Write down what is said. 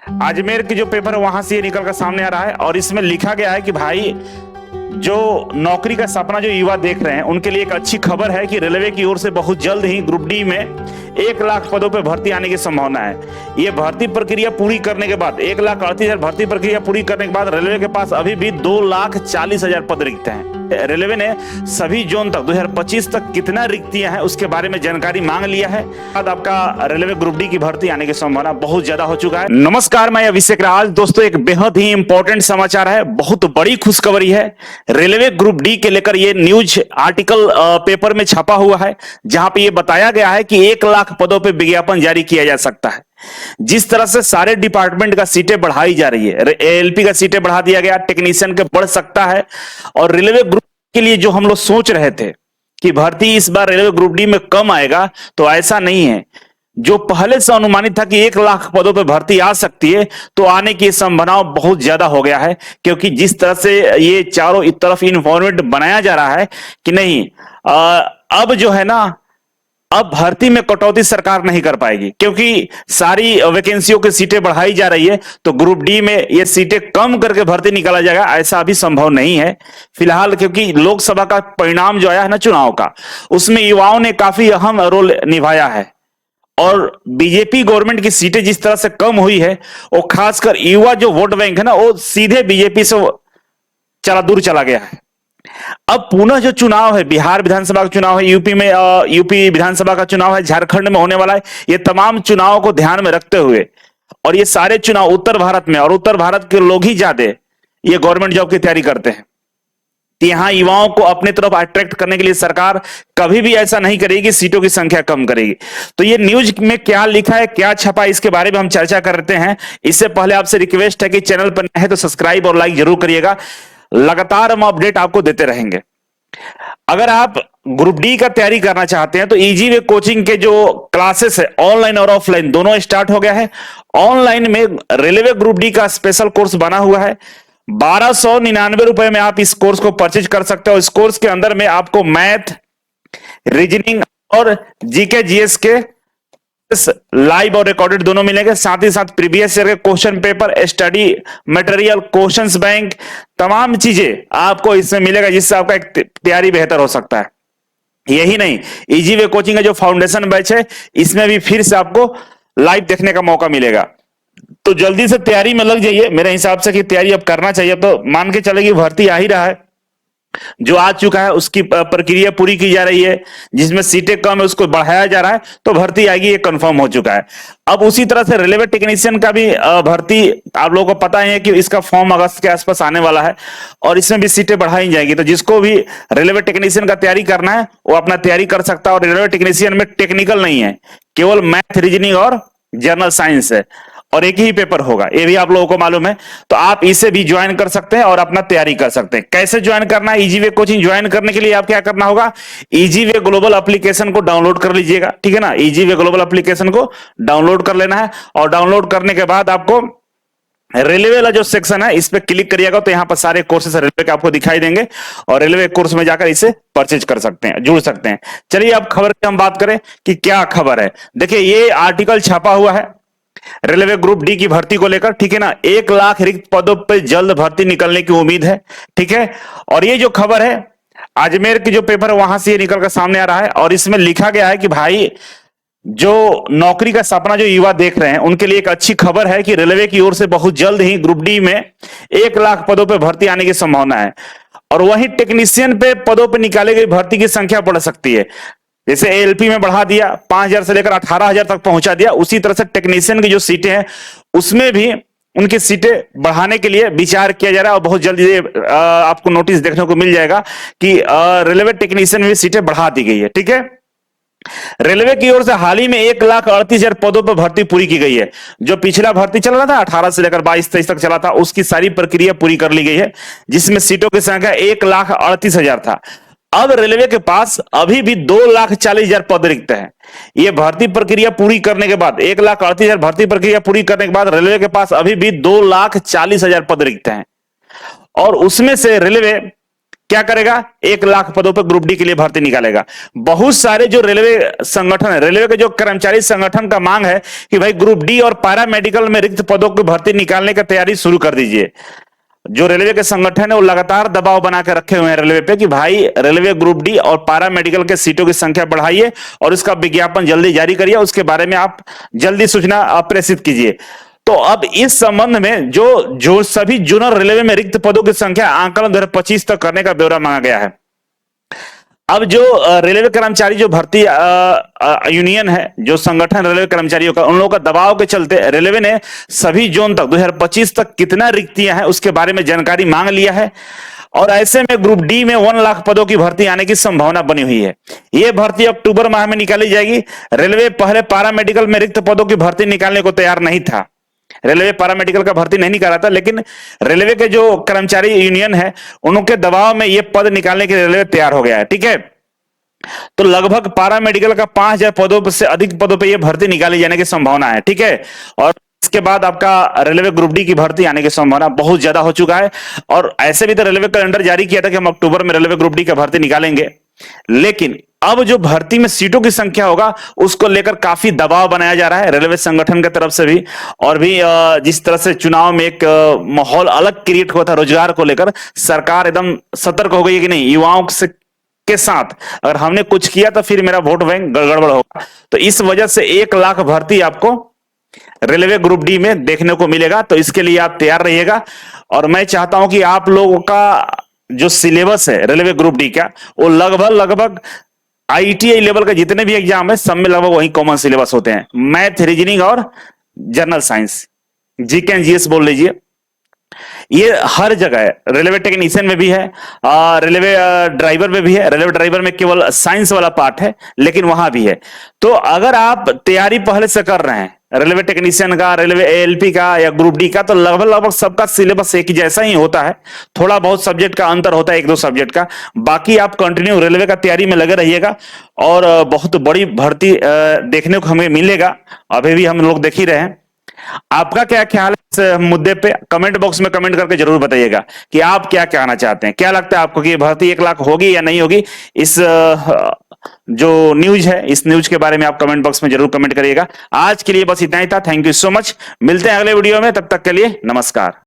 अजमेर की जो पेपर है वहां से ये निकल कर सामने आ रहा है और इसमें लिखा गया है कि भाई जो नौकरी का सपना जो युवा देख रहे हैं उनके लिए एक अच्छी खबर है कि रेलवे की ओर से बहुत जल्द ही ग्रुप डी में 1 लाख पदों पर भर्ती आने की संभावना है। ये भर्ती प्रक्रिया पूरी करने के बाद 1,38,000 भर्ती प्रक्रिया पूरी करने के बाद रेलवे के पास अभी भी 2,40,000 पद रिक्त हैं। रेलवे ने सभी जोन तक 2025 तक कितना रिक्तियां हैं उसके बारे में जानकारी मांग लिया है। बाद आपका रेलवे ग्रुप डी की भर्ती आने की संभावना बहुत ज्यादा हो चुका है। नमस्कार, मैं अभिषेक राज। दोस्तों, एक बेहद ही इंपॉर्टेंट समाचार है, बहुत बड़ी खुशखबरी है। रेलवे ग्रुप डी के लेकर ये न्यूज आर्टिकल पेपर में छपा हुआ है, जहां पे ये बताया गया है कि 1 लाख पदों पर विज्ञापन जारी किया जा सकता है। जिस तरह से सारे डिपार्टमेंट का सीटें बढ़ाई जा रही है, एएलपी का सीटें बढ़ा दिया गया, टेक्नीशियन के बढ़ सकता है। और रेलवे ग्रुप के लिए जो हम लोग सोच रहे थे कि भर्ती इस बार रेलवे ग्रुप डी में कम आएगा, तो ऐसा नहीं है। जो पहले से अनुमानित था कि 1 लाख पदों पर भर्ती आ सकती है, तो आने की संभावना बहुत ज्यादा हो गया है। क्योंकि जिस तरह से ये चारों तरफ इन्फॉर्मेट बनाया जा रहा है कि नहीं, अब जो है ना, अब भर्ती में कटौती सरकार नहीं कर पाएगी, क्योंकि सारी वैकेंसियों की सीटें बढ़ाई जा रही है। तो ग्रुप डी में ये सीटें कम करके भर्ती निकाला जाएगा, ऐसा अभी संभव नहीं है फिलहाल। क्योंकि लोकसभा का परिणाम जो आया है ना चुनाव का, उसमें युवाओं ने काफी अहम रोल निभाया है। और बीजेपी गवर्नमेंट की सीटें जिस तरह से कम हुई है, वो खासकर युवा जो वोट बैंक है ना, वो सीधे बीजेपी से दूर चला गया है। अब पुनः जो चुनाव है, बिहार विधानसभा का चुनाव है, यूपी में यूपी विधानसभा का चुनाव है, झारखंड में होने वाला है। ये तमाम चुनावों को ध्यान में रखते हुए, और ये सारे चुनाव उत्तर भारत में, और उत्तर भारत के लोग ही ज्यादा ये गवर्नमेंट जॉब की तैयारी करते हैं। तो यहां युवाओं को अपने तरफ अट्रैक्ट करने के लिए सरकार कभी भी ऐसा नहीं करेगी, सीटों की संख्या कम करेगी। तो ये न्यूज में क्या लिखा है, क्या छपा, इसके बारे में हम चर्चा करते हैं। इससे पहले आपसे रिक्वेस्ट है कि चैनल पर नए हैं तो सब्सक्राइब और लाइक जरूर करिएगा। लगातार हम अपडेट आपको देते रहेंगे। अगर आप ग्रुप डी का तैयारी करना चाहते हैं तो इजी वे कोचिंग के जो क्लासेस है, ऑनलाइन और ऑफलाइन दोनों स्टार्ट हो गया है। ऑनलाइन में रेलवे ग्रुप डी का स्पेशल कोर्स बना हुआ है। 1299 में आप इस कोर्स को परचेज कर सकते हो। इस कोर्स के अंदर में आपको मैथ, रीजनिंग और जीके जीएस के लाइव और रिकॉर्डेड दोनों मिलेंगे। साथ ही साथ प्रीवियस ईयर के question paper, study material, questions bank, तमाम चीजें आपको इसमें मिलेगा, जिससे आपका एक तैयारी बेहतर हो सकता है। यही नहीं, इजी वे कोचिंग का जो फाउंडेशन बैच है, इसमें भी फिर से आपको लाइव देखने का मौका मिलेगा। तो जल्दी से तैयारी में लग जाइए। मेरे हिसाब से कि तैयारी अब करना चाहिए। तो मान के चले कि भर्ती आ ही रहा है, जो आ चुका है उसकी प्रक्रिया पूरी की जा रही है, जिसमें सीटें कम है उसको बढ़ाया जा रहा है, तो भर्ती आएगी, ये कंफर्म हो चुका है। अब उसी तरह से रेलवे टेक्नीशियन का भी भर्ती आप लोगों को पता है कि इसका फॉर्म अगस्त के आसपास आने वाला है, और इसमें भी सीटें बढ़ाई जाएंगी। तो जिसको भी रेलवे टेक्नीशियन का तैयारी करना है वो अपना तैयारी कर सकता है। और रेलवे टेक्नीशियन में टेक्निकल नहीं है, केवल मैथ, रीजनिंग और जनरल साइंस है, और एक ही पेपर होगा, ये भी आप लोगों को मालूम है। तो आप इसे भी ज्वाइन कर सकते हैं और अपना तैयारी कर सकते हैं। कैसे ज्वाइन करना है? इजी वे कोचिंग ज्वाइन करने के लिए आप क्या करना होगा, इजी वे ग्लोबल एप्लीकेशन को डाउनलोड कर लीजिएगा, ठीक है ना। इजी वे ग्लोबल एप्लीकेशन को डाउनलोड कर लेना है, और डाउनलोड करने के बाद आपको रेलवे वाला जो सेक्शन है इस पे क्लिक करिएगा, तो यहां पर सारे कोर्सेस रेलवे के आपको दिखाई देंगे, और रेलवे कोर्स में जाकर इसे परचेज कर सकते हैं, जुड़ सकते हैं। चलिए अब खबर की हम बात करें कि क्या खबर है। देखिए, ये आर्टिकल छपा हुआ है रेलवे ग्रुप डी की भर्ती को लेकर, ठीक है ना। 1 लाख रिक्त पदों पर जल्द भर्ती निकलने की उम्मीद है, ठीक है। और ये जो खबर है अजमेर की जो पेपर है वहां से ये निकल कर सामने आ रहा है, और इसमें लिखा गया है कि भाई जो नौकरी का सपना जो युवा देख रहे हैं उनके लिए एक अच्छी खबर है कि रेलवे की ओर से बहुत जल्द ही ग्रुप डी में 1 लाख पदों पर भर्ती आने की संभावना है। और वहीं टेक्नीशियन पे पदों पर निकाले गई भर्ती की संख्या बढ़ सकती है। जैसे एएलपी में बढ़ा दिया, 5,000 से लेकर 18,000 तक पहुंचा दिया, उसी तरह से टेक्नीशियन की जो सीटें हैं उसमें भी उनकी सीटें बढ़ाने के लिए विचार किया जा रहा है। और बहुत जल्द ये आपको नोटिस देखने को मिल जाएगा कि रेलवे टेक्नीशियन में भी सीटें बढ़ा दी गई है, ठीक है। रेलवे की ओर से हाल ही में 1,38,000 पदों पर भर्ती पूरी की गई है। जो पिछला भर्ती चल रहा था 18 से लेकर 22-23 तक चला था, उसकी सारी प्रक्रिया पूरी कर ली गई है, जिसमें सीटों की संख्या 1,38,000 था। अब रेलवे के पास अभी भी 2,40,000 पद रिक्त हैं। यह भर्ती प्रक्रिया पूरी करने के बाद 1,38,000 भर्ती प्रक्रिया पूरी करने के बाद रेलवे के पास अभी भी 2,40,000 पद रिक्त हैं। और उसमें से रेलवे क्या करेगा, 1 लाख पदों पर ग्रुप डी के लिए भर्ती निकालेगा। बहुत सारे जो रेलवे संगठन है, रेलवे के जो कर्मचारी संगठन का मांग है कि भाई ग्रुप डी और पैरा मेडिकल में रिक्त पदों की भर्ती निकालने की तैयारी शुरू कर दीजिए। जो रेलवे के संगठन है वो लगातार दबाव बना के रखे हुए हैं रेलवे पे कि भाई रेलवे ग्रुप डी और पैरा मेडिकल के सीटों की संख्या बढ़ाइए और इसका विज्ञापन जल्दी जारी करिए, उसके बारे में आप जल्दी सूचना प्रेषित कीजिए। तो अब इस संबंध में जो जो सभी जूनियर रेलवे में रिक्त पदों की संख्या आंकलन 2025 तक करने का ब्यौरा मांगा गया है। अब जो रेलवे कर्मचारी जो भर्ती यूनियन है, जो संगठन रेलवे कर्मचारियों का, उन लोगों का दबाव के चलते रेलवे ने सभी जोन तक 2025 तक कितना रिक्तियां हैं उसके बारे में जानकारी मांग लिया है। और ऐसे में ग्रुप डी में 1 लाख पदों की भर्ती आने की संभावना बनी हुई है। यह भर्ती अक्टूबर माह में निकाली जाएगी। रेलवे पहले पैरा मेडिकल में रिक्त पदों की भर्ती निकालने को तैयार नहीं था। रेलवे पैरामेडिकल का भर्ती नहीं निकाला था, लेकिन रेलवे के जो कर्मचारी यूनियन है उनके दबाव में ये पद निकालने के लिए रेलवे तैयार हो गया है। ठीक है, तो लगभग पैरामेडिकल का 5,000 पदों से अधिक पदों पे ये भर्ती निकाली जाने की संभावना है। ठीक है, और इसके बाद आपका रेलवे ग्रुप डी की भर्ती आने की संभावना बहुत ज्यादा हो चुका है। और ऐसे भी तो रेलवे कैलेंडर जारी किया था कि हम अक्टूबर में रेलवे ग्रुप डी का भर्ती निकालेंगे, लेकिन अब जो भर्ती में सीटों की संख्या होगा उसको लेकर काफी दबाव बनाया जा रहा है रेलवे संगठन की तरफ से भी। और भी जिस तरह से चुनाव में एक माहौल अलग क्रिएट हुआ था रोजगार को लेकर, सरकार एकदम सतर्क हो गई है कि नहीं, युवाओं से के साथ अगर हमने कुछ किया तो फिर मेरा वोट बैंक गड़बड़ होगा। तो इस वजह से 1 लाख भर्ती आपको रेलवे ग्रुप डी में देखने को मिलेगा। तो इसके लिए आप तैयार रहिएगा। और मैं चाहता हूं कि आप लोगों का जो सिलेबस है रेलवे ग्रुप डी का, वो लगभग आईटीआई लेवल का जितने भी एग्जाम है सब में लगभग वही कॉमन सिलेबस होते हैं। मैथ, रीजनिंग और general science, GK and GS बोल लीजिए, ये हर जगह है। रेलवे टेक्नीशियन में भी है, रेलवे ड्राइवर में भी है। रेलवे ड्राइवर में केवल साइंस वाला पार्ट है, लेकिन वहां भी है। तो अगर आप तैयारी पहले से कर रहे हैं रेलवे टेक्नीशियन का, रेलवे एएलपी का या ग्रुप डी का, तो लगभग सबका सिलेबस एक ही जैसा ही होता है। थोड़ा बहुत सब्जेक्ट का अंतर होता है, 1-2 सब्जेक्ट का। बाकी आप कंटिन्यू रेलवे का तैयारी में लगे रहिएगा और बहुत बड़ी भर्ती देखने को हमें मिलेगा। अभी भी हम लोग देख ही रहे हैं। आपका क्या ख्याल है इस मुद्दे पे? कमेंट बॉक्स में कमेंट करके जरूर बताइएगा कि आप क्या कहना चाहते हैं। क्या लगता है आपको कि भर्ती 1 लाख होगी या नहीं होगी? इस जो न्यूज है, इस न्यूज के बारे में आप कमेंट बॉक्स में जरूर कमेंट करिएगा। आज के लिए बस इतना ही था। Thank you so much. मिलते हैं अगले वीडियो में, तब तक के लिए नमस्कार।